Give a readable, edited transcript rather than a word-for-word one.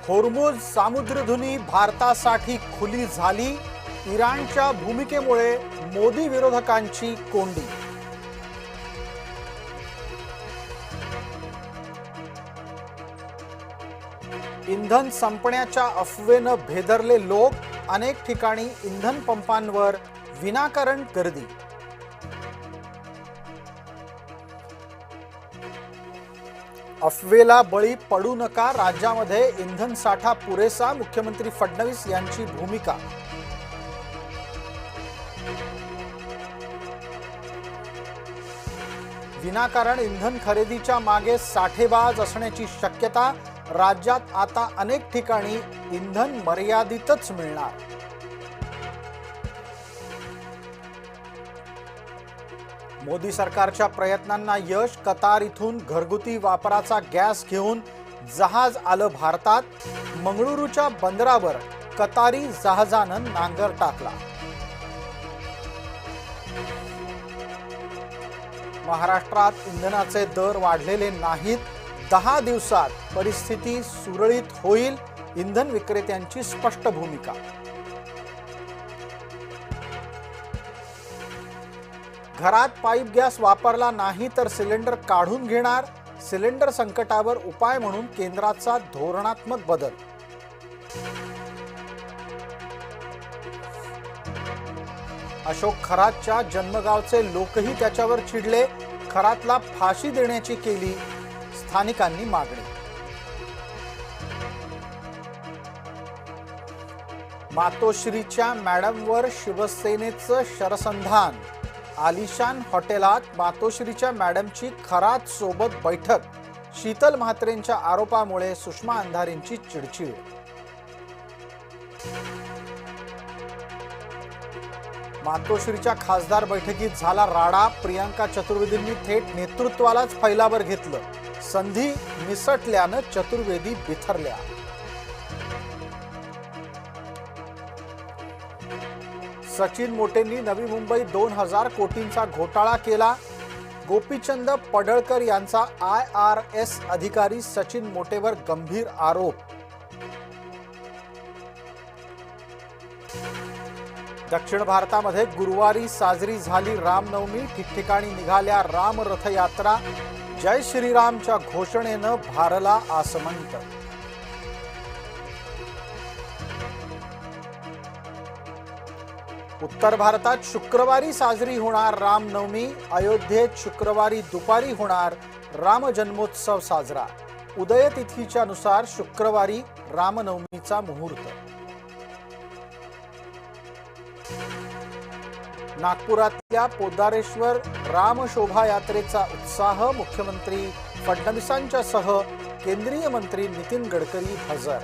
होर्मुझ सामुद्रधुनी भारतासाठी खुली झाली। इराणच्या भूमिकेमुळे मोदी विरोधकांची कोंडी। इंधन संपण्याच्या अफवेनं भेदरले लोक। अनेक ठिकाणी इंधन पंपांवर विनाकारण गर्दी। अफवेला बळी पडू नका, राज्यामध्ये इंधन साठा पुरेसा, मुख्यमंत्री फडणवीस यांची भूमिका। विनाकारण इंधन खरेदीच्या मागे साठेबाज असण्याची शक्यता। राज्यात आता अनेक ठिकाणी इंधन मर्यादितच मिळणार। मोदी सरकारच्या प्रयत्नांना यश। कतार इथून घरगुती वापराचा गॅस घेऊन जहाज आलं भारतात। मंगळुरूच्या बंदरावर कतारी जहाजानं नांगर टाकला। महाराष्ट्रात इंधनाचे दर वाढलेले नाहीत। 10 दिवसात परिस्थिती सुरळीत होईल, इंधन विक्रेत्यांची स्पष्ट भूमिका। घरात पाईप गॅस वापरला नाही तर सिलेंडर काढून घेणार। सिलेंडर संकटावर उपाय म्हणून केंद्राचा धोरणात्मक बदल। अशोक खरातच्या जन्मगावचे लोकही त्याच्यावर चिडले। खरातला फाशी देण्याची केली स्थानिकांनी मागणी। मातोश्रीच्या मॅडमवर शिवसेनेचं शरसंधान। आलिशान हॉटेलात मातोश्रीच्या मॅडमची खरात सोबत बैठक। शीतल म्हात्रेंच्या आरोपामुळे सुषमा अंधारेंची चिडचिड। मातोश्रीच्या खासदार बैठकीत झाला राडा। प्रियंका चतुर्वेदींनी थेट नेतृत्वालाच फैलावर घेतलं। संधी निसटल्यानं चतुर्वेदी बिथरल्या। सचिन मोटेंनी नवी मुंबई 2000 कोटींचा घोटाळा केला। गोपीचंद पडळकर यांचा IRS अधिकारी सचिन मोटेवर गंभीर आरोप। दक्षिण भारतामध्ये गुरुवारी साजरी झाली रामनवमी। ठिकठिकाणी निघाल्या राम रथयात्रा। जय श्रीरामच्या घोषणेनं भारला आसमंत। उत्तर भारतात शुक्रवारी साजरी होणार रामनवमी। अयोध्येत शुक्रवारी दुपारी होणार राम जन्मोत्सव साजरा। उदय तिथीच्या नुसार शुक्रवारी रामनवमीचा मुहूर्त। नागपुरातल्या पोदारेश्वर राम शोभायात्रेचा उत्साह। मुख्यमंत्री फडणवीसांच्यासह केंद्रीय मंत्री नितीन गडकरी हजर।